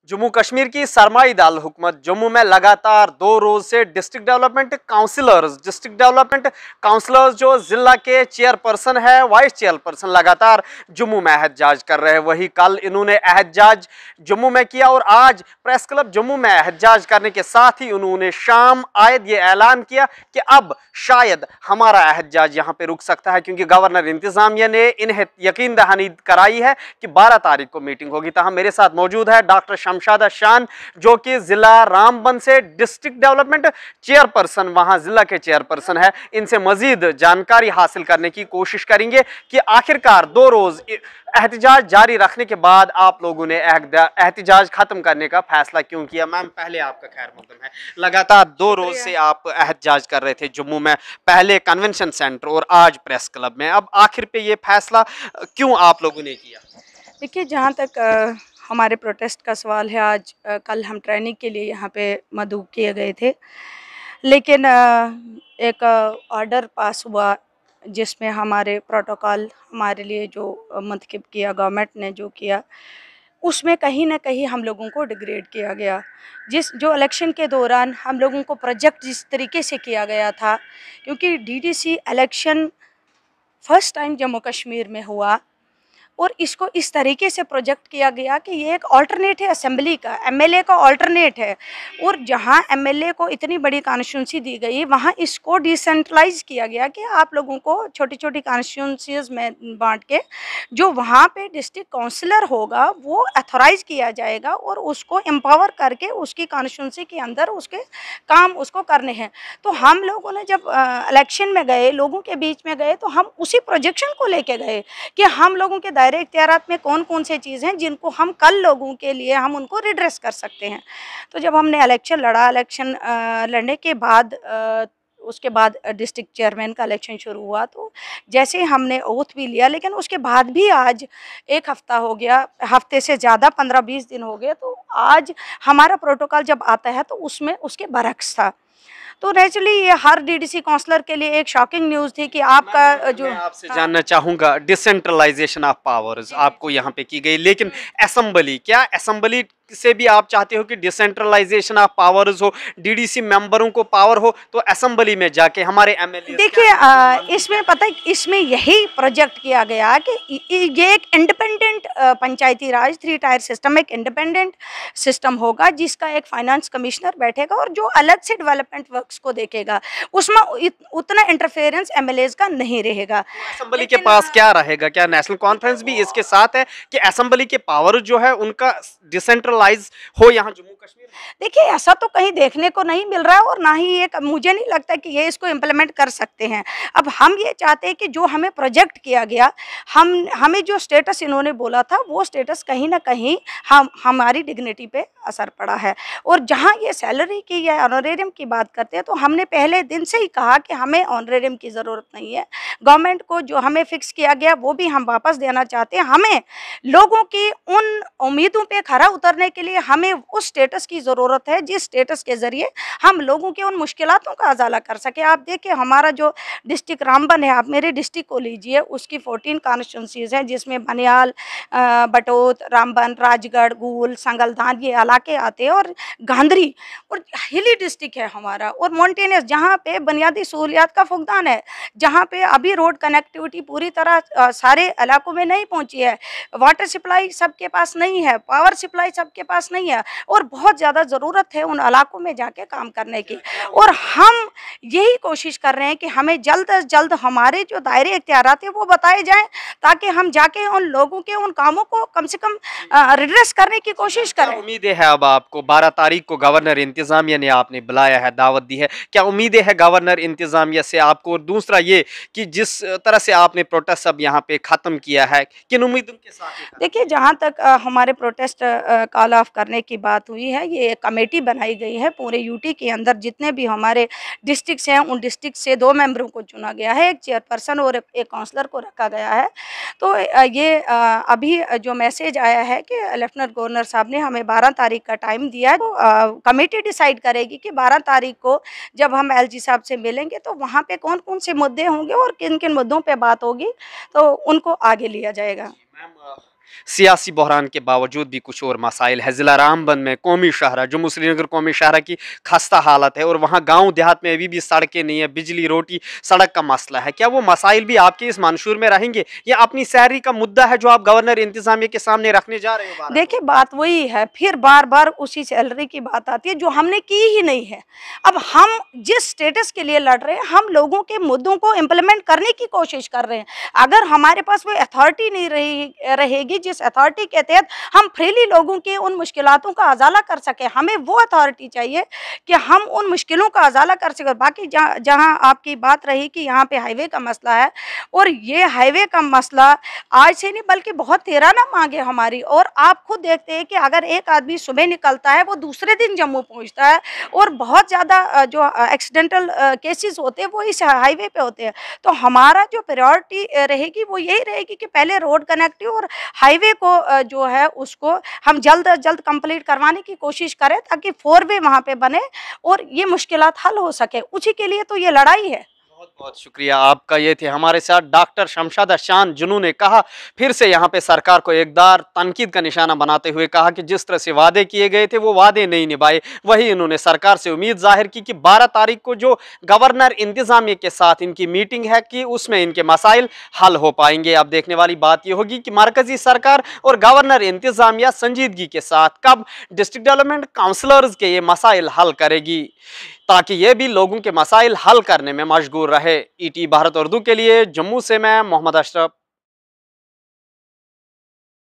जम्मू कश्मीर की सरमाई दाल हुकूमत जम्मू में लगातार 2 रोज से डिस्ट्रिक्ट डेवलपमेंट काउंसलर्स जो जिला के चेयरपर्सन है, वाइस चेयरपर्सन लगातार जम्मू में एहतजाज कर रहे हैं। वही कल इन्होंने एहतजाज जम्मू में किया और आज प्रेस क्लब जम्मू में एहतजाज करने के साथ ही उन्होंने शाम आयद ये ऐलान किया कि अब शायद हमारा एहतजाज यहाँ पे रुक सकता है, क्योंकि गवर्नर इंतजामिया ने इन्हें यकीन दहानी कराई है कि 12 तारीख को मीटिंग होगी। तो मेरे साथ मौजूद है डॉक्टर शमशादा शान, जो कि जिला रामबन से डिस्ट्रिक्ट डेवलपमेंट चेयरपर्सन, वहां जिला के चेयरपर्सन है। इनसे मजीद जानकारी हासिल करने की कोशिश करेंगे कि आखिरकार 2 रोज एहतजाज जारी रखने के बाद आप लोगों ने एहतजाज खत्म करने का फैसला क्यों किया। मैम, पहले आपका खैर मकदम है, लगातार 2 रोज से आप एहतजाज कर रहे थे जम्मू में, पहले कन्वेंशन सेंटर और आज प्रेस क्लब में, अब आखिर पे ये फैसला क्यों आप लोगों ने किया? देखिए, जहाँ तक हमारे प्रोटेस्ट का सवाल है, आज कल हम ट्रेनिंग के लिए यहाँ पे मदऊ किए गए थे, लेकिन एक ऑर्डर पास हुआ जिसमें हमारे प्रोटोकॉल हमारे लिए जो मंतखब किया गवर्नमेंट ने जो किया, उसमें कहीं ना कहीं हम लोगों को डिग्रेड किया गया। जो इलेक्शन के दौरान हम लोगों को प्रोजेक्ट जिस तरीके से किया गया था, क्योंकि DDC election first time Jammu Kashmir में हुआ और इसको इस तरीके से प्रोजेक्ट किया गया कि ये एक ऑल्टरनेट है असेंबली का, एमएलए का ऑल्टरनेट है। और जहां एमएलए को इतनी बड़ी कॉन्स्टिट्यूंसी दी गई, वहां इसको डिसेंट्रलाइज किया गया कि आप लोगों को छोटी छोटी कॉन्स्टिट्यूंसीज में बांट के जो वहां पे डिस्ट्रिक्ट काउंसलर होगा वो अथोराइज किया जाएगा और उसको एम्पावर करके उसकी कॉन्स्टिट्यूंसी के अंदर उसके काम उसको करने हैं। तो हम लोगों ने जब इलेक्शन में गए, लोगों के बीच में गए, तो हम उसी प्रोजेक्शन को लेके गए कि हम लोगों के दायरे इख्तियारात में कौन कौन से चीज़ हैं जिनको हम कल लोगों के लिए हम उनको रिड्रेस कर सकते हैं। तो जब हमने इलेक्शन लड़ा, इलेक्शन लड़ने के बाद उसके बाद डिस्ट्रिक्ट चेयरमैन का इलेक्शन शुरू हुआ, तो जैसे हमने ओथ भी लिया, लेकिन उसके बाद भी आज 1 हफ्ता हो गया, हफ्ते से ज़्यादा 15-20 दिन हो गए, तो आज हमारा प्रोटोकॉल जब आता है तो उसमें उसके बरक्स था। तो नेचुरली ये हर डीडीसी काउंसलर के लिए एक शॉकिंग न्यूज़ थी कि आपका जो मैं आपसे जानना चाहूंगा, डिसेंट्रलाइजेशन ऑफ पावर्स आपको यहाँ पे की गई, लेकिन असेंबली, क्या असेंबली से भी आप चाहते हो कि डिसेंट्रलाइजेशन ऑफ पावर्स हो, डीडीसी मेंबरों को पावर हो, तो असेंबली में जाके हमारे एमएलए? देखिए, इसमें पता है, इसमें यही प्रोजेक्ट किया गया कि ये एक इंडिपेंडेंट पंचायती राज 3 टायर सिस्टम, एक इंडिपेंडेंट सिस्टम होगा जिसका एक फाइनेंस कमिश्नर बैठेगा और जो अलग से डेवलपमेंट वर्क्स को देखेगा, उसमें उतना इंटरफेरेंस एमएलएज का नहीं रहेगा। असेंबली के पास क्या रहेगा? क्या नेशनल कॉन्फ्रेंस भी इसके साथ है कि असेंबली के पावर जो है उनका डिसेंट्रलाइज हो यहाँ जम्मू कश्मीर? देखिए, ऐसा तो कहीं देखने को नहीं मिल रहा है और ना ही ये, मुझे नहीं लगता कि ये इसको इम्प्लीमेंट कर सकते हैं। अब हम ये चाहते हैं कि जो हमें प्रोजेक्ट किया गया, हमें जो स्टेटस इन्होंने बोला था, वो स्टेटस कहीं ना कहीं हमारी डिग्निटी पे असर पड़ा है। और जहाँ ये सैलरी की या ऑनरेरियम की बात करते हैं, तो हमने पहले दिन से ही कहा कि हमें ऑनरेरियम की ज़रूरत नहीं है। गवर्नमेंट को जो हमें फिक्स किया गया वो भी हम वापस देना चाहते हैं। हमें लोगों की उन उम्मीदों पे खरा उतरने के लिए हमें उस स्टेटस की ज़रूरत है जिस स्टेटस के ज़रिए हम लोगों के उन मुश्किलातों का अजाला कर सके। आप देखिए, हमारा जो डिस्ट्रिक्ट रामबन है, आप मेरे डिस्ट्रिक्ट को लीजिए, उसकी 14 कॉन्स्टिट्यूंसीज़ हैं जिसमें बनियाल, बटोत, रामबन, राजगढ़, गूल, संगलदान ये इलाके आते हैं, और गांधरी, और हिली डिस्ट्रिक्ट है हमारा, और माउंटेनियस जहाँ पे बुनियादी सहूलियात का फुकदान है, जहाँ पे अभी रोड कनेक्टिविटी पूरी तरह सारे इलाकों में नहीं पहुँची है, वाटर सप्लाई सबके पास नहीं है, पावर सप्लाई सबके पास नहीं है, और बहुत ज़्यादा ज़रूरत है उन इलाकों में जाके काम करने की। और हम यही कोशिश कर रहे हैं कि हमें जल्द से जल्द हमारे जो दायरे इख्तियारात हैं वो बताए जाएं, ताकि हम जाके उन लोगों के उन कामों को कम से कम रिड्रेस करने की कोशिश करें। उम्मीदें है अब आपको 12 तारीख को गवर्नर इंतजामिया ने आपने बुलाया है, दावत दी है, क्या उम्मीदें है गवर्नर इंतजामिया से आपको? और दूसरा ये कि जिस तरह से आपने प्रोटेस्ट अब यहाँ पे खत्म किया है, किन उम्मीदों के साथ? देखिए, जहाँ तक हमारे प्रोटेस्ट कॉल ऑफ करने की बात हुई है, ये कमेटी बनाई गई है पूरे यूटी के अंदर, जितने भी हमारे डिस्ट्रिक्ट्स हैं उन डिस्ट्रिक्ट से 2 मेंबरों को चुना गया है, एक चेयरपर्सन और एक काउंसलर को रखा गया है। तो ये अभी जो मैसेज आया है कि लेफ्टिनेंट गवर्नर साहब ने हमें 12 तारीख का टाइम दिया है, तो कमेटी डिसाइड करेगी कि 12 तारीख को जब हम एलजी साहब से मिलेंगे तो वहाँ पे कौन कौन से मुद्दे होंगे और किन किन मुद्दों पे बात होगी, तो उनको आगे लिया जाएगा। सियासी बहरान के बावजूद भी कुछ और मसाइल है। ज़िला रामबंद में कौमी शाहरा, जम्मू श्रीनगर कौमी शाहरा की खस्ता हालत है और वहाँ गांव देहात में अभी भी सड़कें नहीं है, बिजली रोटी सड़क का मसला है। क्या वो मसाइल भी आपके इस मंशूर में रहेंगे या अपनी सहरी का मुद्दा है जो आप गवर्नर इंतजामिया के सामने रखने जा रहे हो? देखिए बात वही है, फिर बार बार उसी सैलरी की बात आती है जो हमने की ही नहीं है। अब हम जिस स्टेटस के लिए लड़ रहे हैं, हम लोगों के मुद्दों को इम्प्लीमेंट करने की कोशिश कर रहे हैं। अगर हमारे पास वो अथॉरिटी नहीं रहेगी जिस अथॉरिटी के तहत हम फ्रीली लोगों के उन मुश्किलातों का अजाला कर सके, हमें वो अथॉरिटी चाहिए कि हम उन मुश्किलों का अजाला कर सकें। बाकी जहाँ आपकी बात रही कि यहाँ पे हाईवे का मसला है, और ये हाईवे का मसला आज से नहीं बल्कि बहुत तेरह ना मांगे हमारी। और आप खुद देखते हैं कि अगर एक आदमी सुबह निकलता है वो दूसरे दिन जम्मू पहुँचता है, और बहुत ज़्यादा जो एक्सीडेंटल केसेस होते हैं वो इस हाईवे पे होते हैं। तो हमारा जो प्रायोरिटी रहेगी वो यही रहेगी कि पहले रोड कनेक्टिव और हाईवे को जो है उसको हम जल्द अज जल्द कंप्लीट करवाने की कोशिश करें ताकि 4 वे वहाँ पे बने और ये मुश्किलात हल हो सके। उसी के लिए तो ये लड़ाई है। बहुत बहुत शुक्रिया आपका। ये थे हमारे साथ डॉक्टर शमशादा शान, जिन्होंने कहा फिर से यहाँ पे सरकार को एक बार तनकीद का निशाना बनाते हुए कहा कि जिस तरह से वादे किए गए थे वो वादे नहीं निभाए। वही इन्होंने सरकार से उम्मीद जाहिर की कि 12 तारीख को जो गवर्नर इंतजामिया के साथ इनकी मीटिंग है कि उसमें इनके मसाइल हल हो पाएंगे। अब देखने वाली बात यह होगी कि मरकजी सरकार और गवर्नर इंतजामिया संजीदगी के साथ कब डिस्ट्रिक्ट डेवलपमेंट काउंसलर्स के ये मसाइल हल करेगी, ताकि ये भी लोगों के मसाइल हल करने में मशगूल रहे। ईटी भारत उर्दू के लिए जम्मू से मैं मोहम्मद अशरफ।